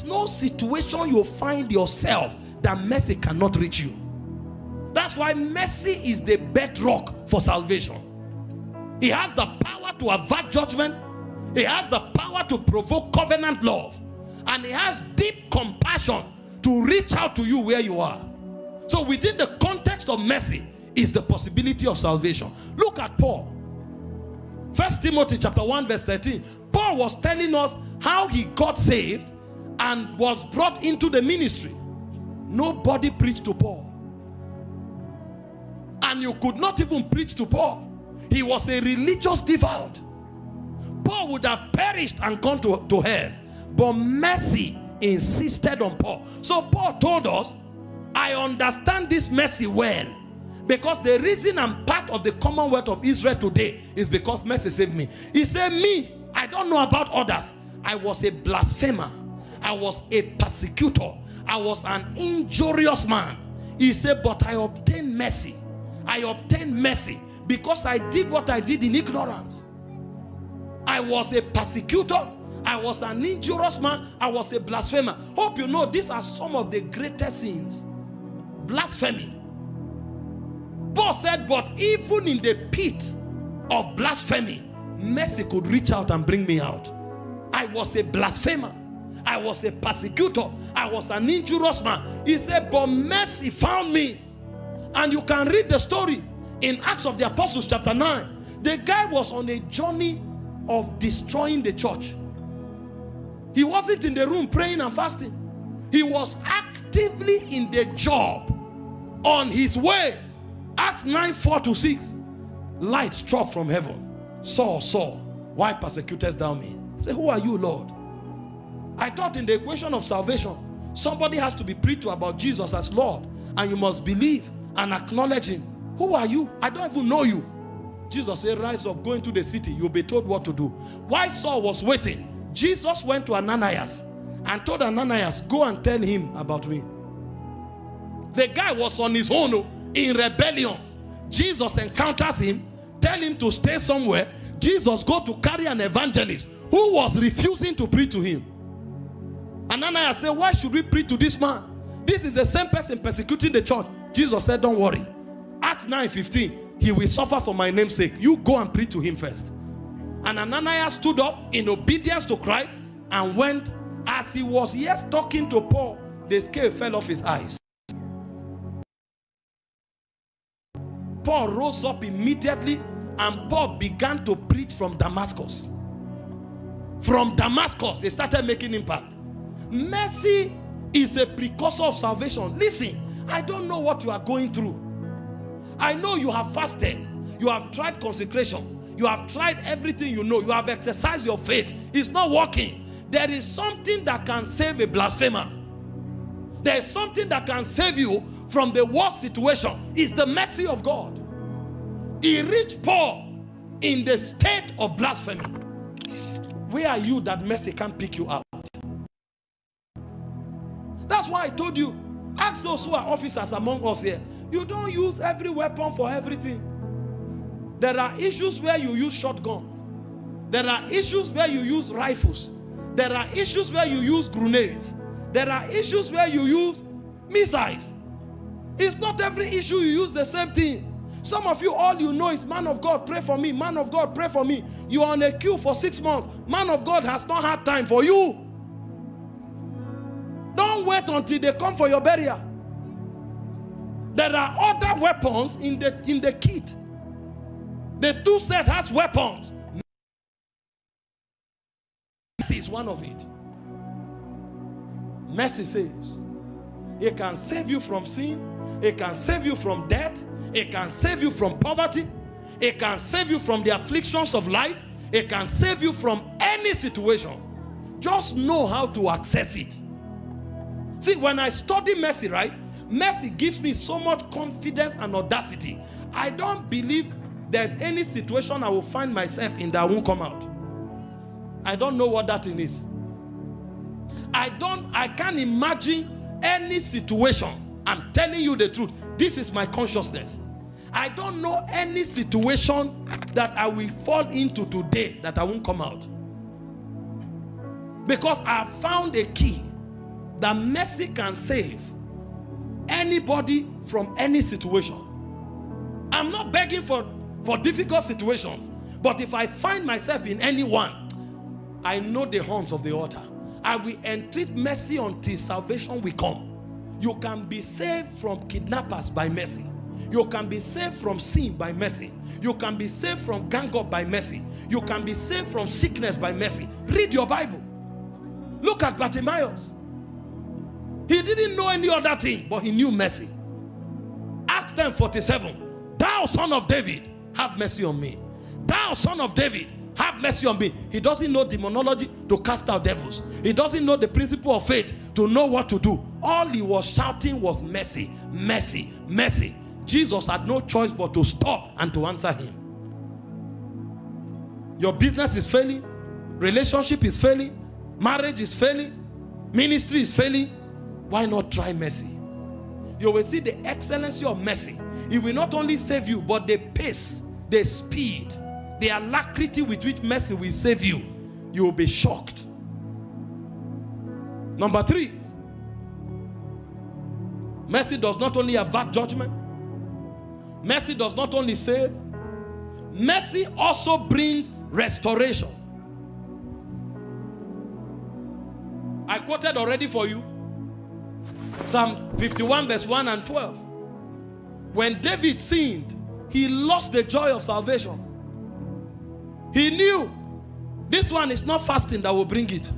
no situation you find yourself that mercy cannot reach you. That's why mercy is the bedrock for salvation. It has the power to avert judgment. It has the power to provoke covenant love. And it has deep compassion to reach out to you where you are. So within the context of mercy is the possibility of salvation. Look at Paul. 1 Timothy chapter 1 verse 13. Paul was telling us how he got saved and was brought into the ministry. Nobody preached to Paul. And you could not even preach to Paul. He was a religious devout. Paul would have perished and gone to hell. But mercy insisted on Paul. So Paul told us, I understand this mercy well. Because the reason I'm part of the Commonwealth of Israel today is because mercy saved me. He said, me, I don't know about others. I was a blasphemer. I was a persecutor. I was an injurious man. He said, but I obtained mercy. I obtained mercy because I did what I did in ignorance. I was a persecutor. I was an injurious man. I was a blasphemer. Hope you know these are some of the greatest sins. Blasphemy. Paul said, but even in the pit of blasphemy, mercy could reach out and bring me out. I was a blasphemer. I was a persecutor. I was an injurious man. He said, but mercy found me. And you can read the story in Acts of the Apostles chapter 9. The guy was on a journey of destroying the church. He wasn't in the room praying and fasting. He was actively in the job on his way. Acts 9, 4-6. Light struck from heaven. Saul, Saul, why persecutest thou me? Say, who are you, Lord? I thought in the equation of salvation, somebody has to be preached to about Jesus as Lord. And you must believe and acknowledge him. Who are you? I don't even know you. Jesus said, rise up, go into the city. You'll be told what to do. While Saul was waiting, Jesus went to Ananias and told Ananias, go and tell him about me. The guy was on his own in rebellion. Jesus encounters him, tell him to stay somewhere. Jesus go to carry an evangelist who was refusing to preach to him. Ananias said, why should we preach to this man? This is the same person persecuting the church. Jesus said, don't worry. Acts 9:15, he will suffer for my name's sake. You go and preach to him first. And Ananias stood up in obedience to Christ and went. As he was yes talking to Paul, the scale fell off his eyes. Paul rose up immediately and Paul began to preach from Damascus. From Damascus, he started making impact. Mercy is a precursor of salvation. Listen, I don't know what you are going through. I know you have fasted. You have tried consecration. You have tried everything you know. You have exercised your faith. It's not working. There is something that can save a blasphemer. There is something that can save you from the worst situation. It's the mercy of God. He reached Paul in the state of blasphemy. Where are you that mercy can't pick you out? That's why I told you, ask those who are officers among us here. You don't use every weapon for everything. There are issues where you use shotguns. There are issues where you use rifles. There are issues where you use grenades. There are issues where you use missiles. It's not every issue you use the same thing. Some of you, all you know is, man of God, pray for me. Man of God, pray for me. You are on a queue for 6 months. Man of God has not had time for you. Don't wait until they come for your burial. There are other weapons in the kit. The tool set has weapons. Mercy is one of it. Mercy saves. It can save you from sin. It can save you from death. It can save you from poverty. It can save you from the afflictions of life. It can save you from any situation. Just know how to access it. See, when I study mercy, right? Mercy gives me so much confidence and audacity. I don't believe there's any situation I will find myself in that won't come out. I don't know what that thing is. I can't imagine any situation. I'm telling you the truth. This is my consciousness. I don't know any situation that I will fall into today that I won't come out. Because I found a key that mercy can save anybody from any situation. I'm not begging for difficult situations, but if I find myself in any one, I know the horns of the altar. I will entreat mercy until salvation will come. You can be saved from kidnappers by mercy. You can be saved from sin by mercy. You can be saved from gang up by mercy. You can be saved from sickness by mercy. Read your Bible. Look at Bartimaeus. He didn't know any other thing, but he knew mercy. Acts 10:47. Thou son of David, have mercy on me. Thou son of David, have mercy on me. He doesn't know demonology to cast out devils. He doesn't know the principle of faith to know what to do. All he was shouting was mercy, mercy, mercy. Jesus had no choice but to stop and to answer him. Your business is failing, relationship is failing, marriage is failing, ministry is failing. Why not try mercy? You will see the excellency of mercy. It will not only save you, but the pace, the speed, the alacrity with which mercy will save you. You will be shocked. Number 3, mercy does not only avert judgment. Mercy does not only save. Mercy also brings restoration. I quoted already for you Psalm 51 verse 1 and 12. When David sinned, he lost the joy of salvation. He knew this one is not fasting that will bring it.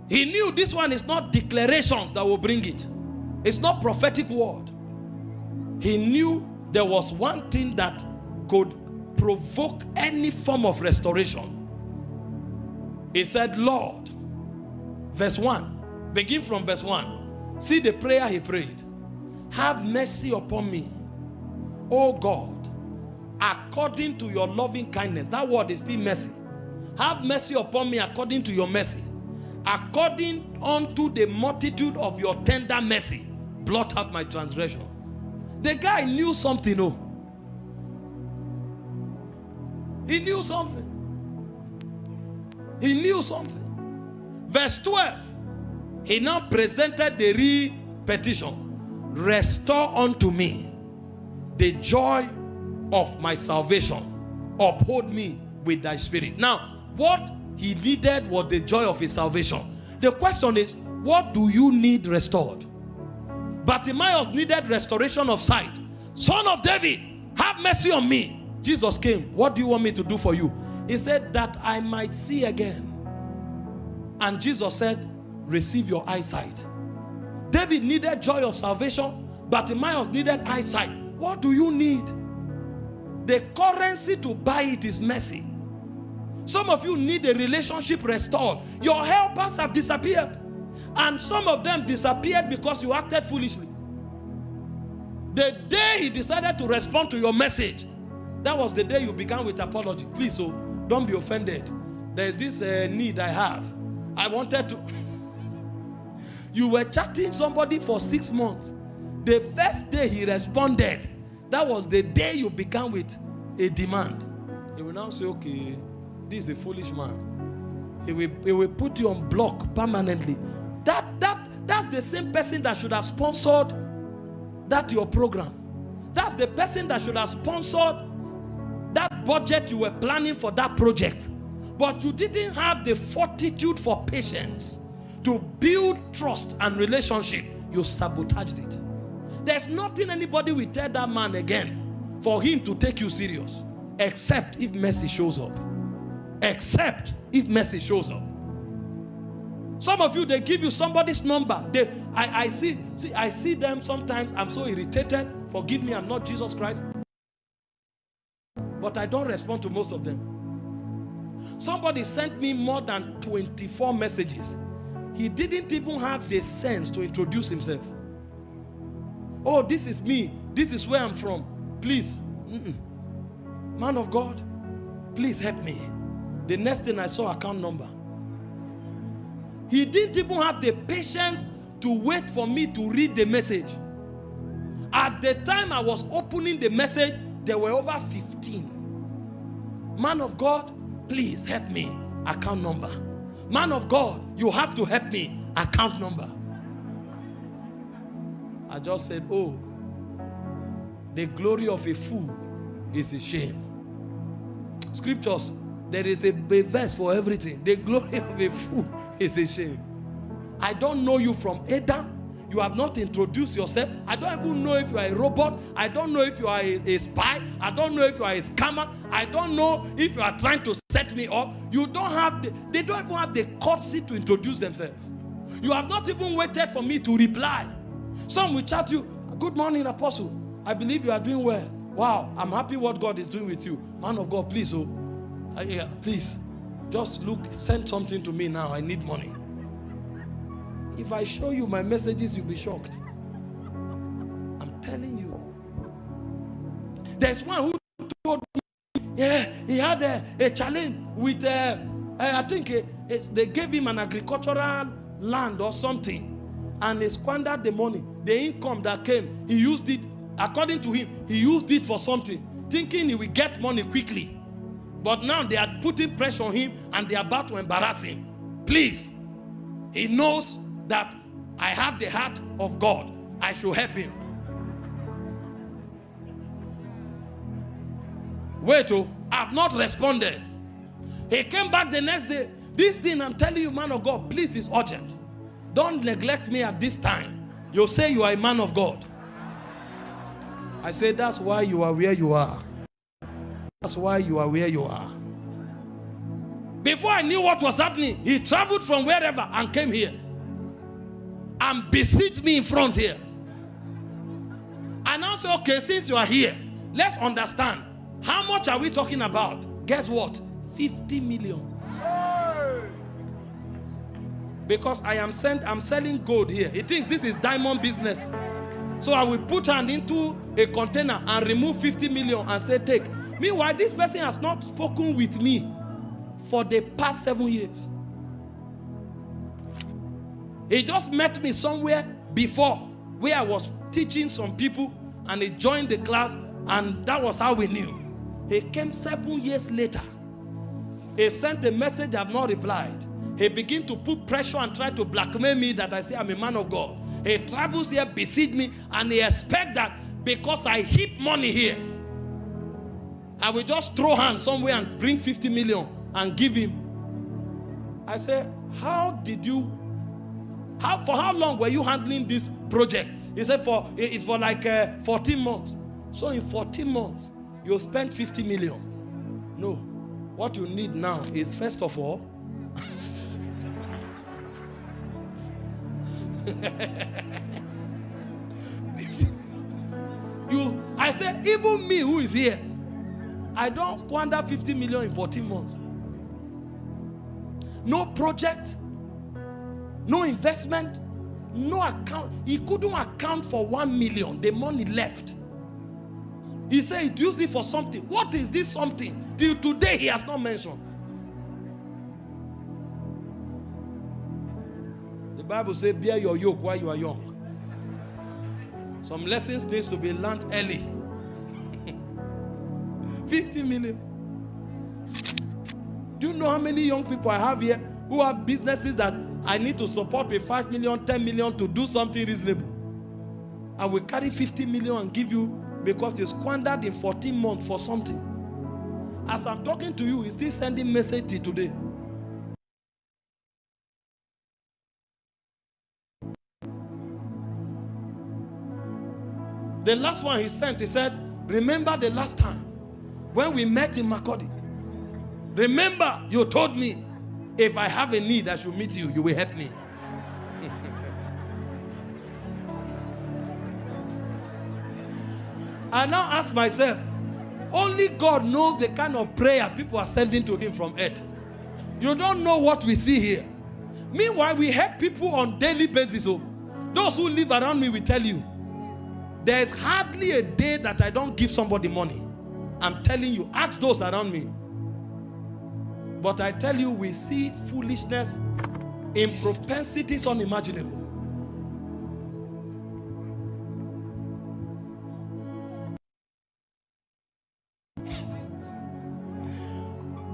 He knew this one is not declarations that will bring it. It's not prophetic word. He knew there was one thing that could provoke any form of restoration. He said, Lord, verse 1, begin from verse 1. See the prayer he prayed. Have mercy upon me, O God, according to your loving kindness. That word is still mercy. Have mercy upon me according to your mercy. According unto the multitude of your tender mercy, blot out my transgression. The guy knew something, oh. He knew something. He knew something. Verse 12. He now presented the repetition. Restore unto me the joy of my salvation. Uphold me with thy spirit. Now, what he needed was the joy of his salvation. The question is, what do you need restored? Bartimaeus needed restoration of sight. Son of David, have mercy on me. Jesus came. What do you want me to do for you? He said, that I might see again. And Jesus said, receive your eyesight. David needed joy of salvation. Bartimaeus needed eyesight. What do you need? The currency to buy it is mercy. Some of you need a relationship restored. Your helpers have disappeared. And some of them disappeared because you acted foolishly. The day he decided to respond to your message, that was the day you began with apology. Please, so don't be offended. There is this need I have. I wanted to... You were chatting somebody for 6 months. The first day he responded, that was the day you began with a demand. He will now say, okay, this is a foolish man. He will put you on block permanently. That's the same person that should have sponsored that your program. That's the person that should have sponsored that budget you were planning for that project. But you didn't have the fortitude for patience to build trust and relationship. You sabotaged it. There's nothing anybody will tell that man again for him to take you serious, except if mercy shows up. Except if mercy shows up. Some of you, they give you somebody's number. I see them sometimes. I'm so irritated. Forgive me, I'm not Jesus Christ. But I don't respond to most of them. Somebody sent me more than 24 messages. He didn't even have the sense to introduce himself. Oh, this is me. This is where I'm from. Please. Man of God, please help me. The next thing I saw, account number. He didn't even have the patience to wait for me to read the message. At the time I was opening the message, there were over 15. Man of God, please help me. Account number. Man of God, you have to help me. account number. I just said, oh, the glory of a fool is a shame. Scriptures, there is a verse for everything. The glory of a fool is a shame. I don't know you from Adam. You have not introduced yourself. I don't even know if you are a robot. I don't know if you are a spy. I don't know if you are a scammer. I don't know if you are trying to set me up. You don't have they don't even have the courtesy to introduce themselves. You have not even waited for me to reply. Some will chat you, good morning, Apostle. I believe you are doing well. Wow, I'm happy what God is doing with you. Man of God, please, please, just look, send something to me now. I need money. If I show you my messages, you'll be shocked. I'm telling you. There's one who told me, yeah, he had a challenge with, I think they gave him an agricultural land or something, and he squandered the money. The income that came, he used it, according to him, he used it for something, thinking he will get money quickly. But now they are putting pressure on him and they are about to embarrass him. Please, he knows that I have the heart of God. I should help him. Wait, oh, I've not responded. He came back the next day. This thing I'm telling you, man of God, please, is urgent. Don't neglect me at this time. You'll say you are a man of God. I say that's why you are where you are. That's why you are where you are. Before I knew what was happening, he traveled from wherever and came here and besieged me in front here. And I said, okay, since you are here, let's understand. How much are we talking about? Guess what? 50 million. Because I'm selling gold here. He thinks this is diamond business. So I will put hand into a container and remove 50 million and say, take. Meanwhile, this person has not spoken with me for the past 7 years. He just met me somewhere before where I was teaching some people, and he joined the class, and that was how we knew. He came 7 years later. He sent a message, I have not replied. He began to put pressure and try to blackmail me that I say I'm a man of God. He travels here, besiege me, and he expects that because I heap money here, I will just throw hands somewhere and bring 50 million and give him. I said, for how long were you handling this project? He said, it's for like 14 months. So in 14 months, you'll spend 50 million. No. What you need now is, first of all, I said, even me who is here, I don't squander 50 million in 14 months. No project, no investment, no account. He couldn't account for 1 million. The money left. He said he'd use it for something. What is this something? Till today he has not mentioned. The Bible says, bear your yoke while you are young. Some lessons needs to be learned early. 50 million. Do you know how many young people I have here who have businesses that I need to support with 5 million, 10 million to do something reasonable? I will carry 50 million and give you because you squandered in 14 months for something. As I'm talking to you, he's still sending message till today. The last one he sent, he said, remember the last time when we met in Makodi. Remember you told me if I have a need I should meet you, you will help me. I now ask myself, only God knows the kind of prayer people are sending to him from earth. You don't know what we see here. Meanwhile, we help people on daily basis. So those who live around me will tell you, there's hardly a day that I don't give somebody money. I'm telling you, ask those around me. But I tell you, we see foolishness in propensities unimaginable.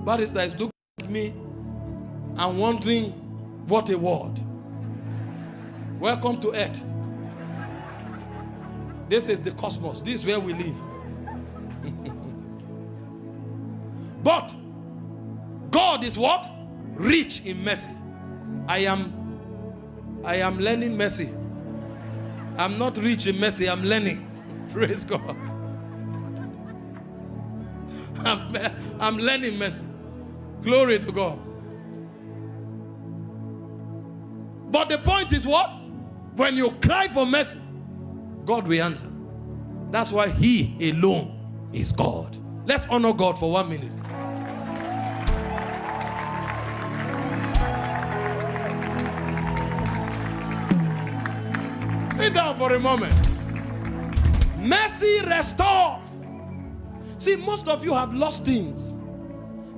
Barrister is looking at me and wondering, what a word. Welcome to earth. This is the cosmos. This is where we live. But God is what? Rich in mercy. I am learning mercy. I'm not rich in mercy. I'm learning. Praise God. I'm learning mercy. Glory to God. But the point is what? When you cry for mercy, God will answer. That's why He alone is God. Let's honor God for 1 minute. Sit down for a moment. Mercy restores. See, most of you have lost things.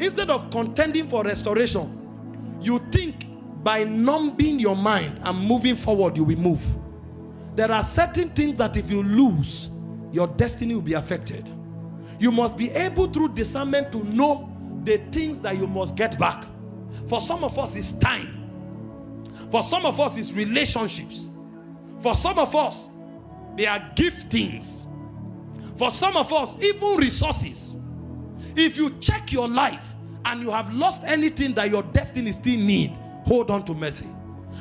Instead of contending for restoration, you think by numbing your mind and moving forward, you will move. There are certain things that if you lose, your destiny will be affected. You must be able through discernment to know the things that you must get back. For some of us, it's time. For some of us, it's relationships. For some of us, they are giftings. For some of us, even resources. If you check your life and you have lost anything that your destiny still needs, hold on to mercy.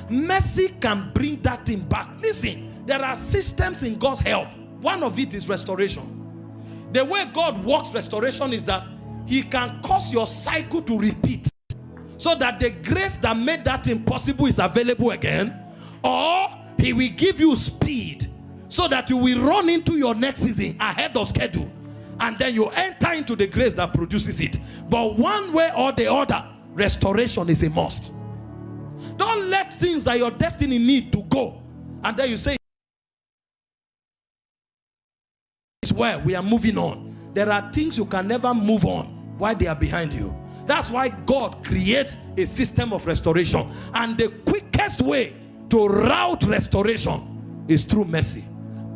Mercy can bring that thing back. Listen, there are systems in God's help. One of it is restoration. The way God works restoration is that He can cause your cycle to repeat, so that the grace that made that impossible is available again, or He will give you speed so that you will run into your next season ahead of schedule, and then you enter into the grace that produces it. But one way or the other, restoration is a must. Don't let things that your destiny need to go, and then you say, well, we are moving on. There are things you can never move on while they are behind you. That's why God creates a system of restoration, and the quickest way to route restoration is through mercy.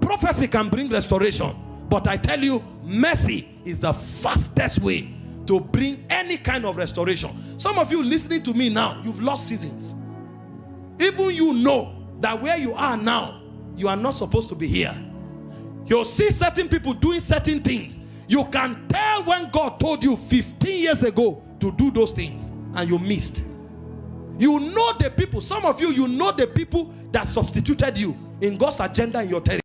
Prophecy can bring restoration, but I tell you, mercy is the fastest way to bring any kind of restoration. Some of you listening to me now, you've lost seasons. Even you know that where you are now, you are not supposed to be here. You'll see certain people doing certain things. You can tell when God told you 15 years ago to do those things, and you missed. You know the people, some of you know the people that substituted you in God's agenda in your territory.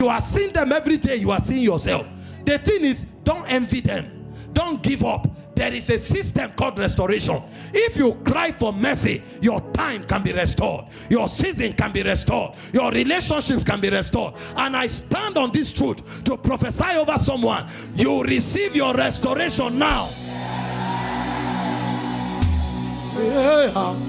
You are seeing them every day, you are seeing yourself. The thing is, don't envy them. Don't give up. There is a system called restoration. If you cry for mercy, your time can be restored. Your season can be restored. Your relationships can be restored. And I stand on this truth to prophesy over someone. You receive your restoration now. Yeah.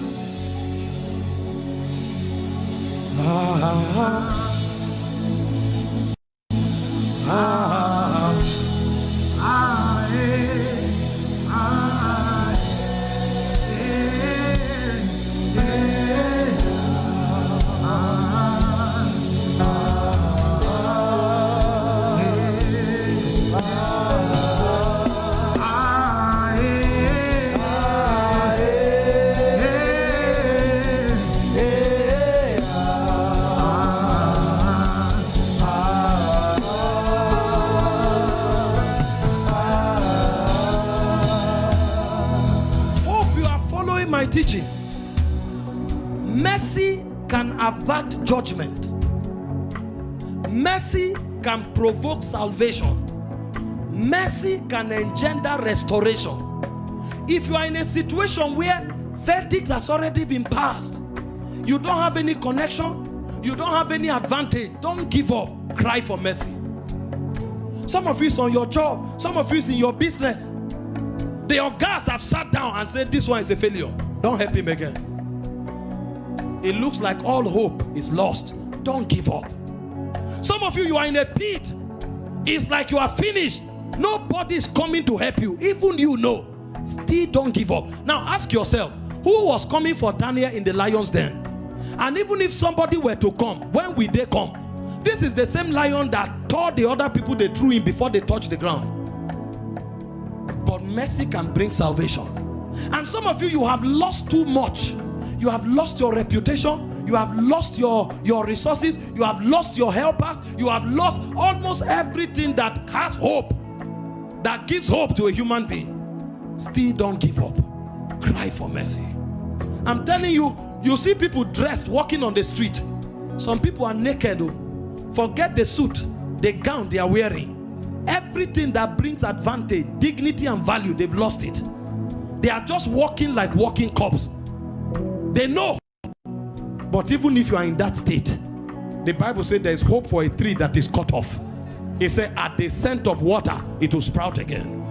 Teaching. Mercy can avert judgment. Mercy can provoke salvation. Mercy can engender restoration. If you are in a situation where verdict has already been passed, you don't have any connection, you don't have any advantage, don't give up. Cry for mercy. Some of you is on your job, some of you is in your business. The guys have sat down and said, this one is a failure. Don't help him again. It looks like all hope is lost. Don't give up. Some of you are in a pit. It's like you are finished. Nobody is coming to help you. Even you know. Still don't give up. Now ask yourself, who was coming for Daniel in the lion's den? And even if somebody were to come, when will they come? This is the same lion that tore the other people they threw in before they touched the ground. But mercy can bring salvation. And some of you, you have lost too much. You have lost your reputation. You have lost your resources. You have lost your helpers. You have lost almost everything that has hope, that gives hope to a human being. Still don't give up. Cry for mercy. I'm telling you, you see people dressed, walking on the street. Some people are naked. Forget the suit, the gown they are wearing. Everything that brings advantage, dignity and value, they've lost it. They are just walking like walking corpses. They know. But even if you are in that state, the Bible says there is hope for a tree that is cut off. It said at the scent of water, it will sprout again.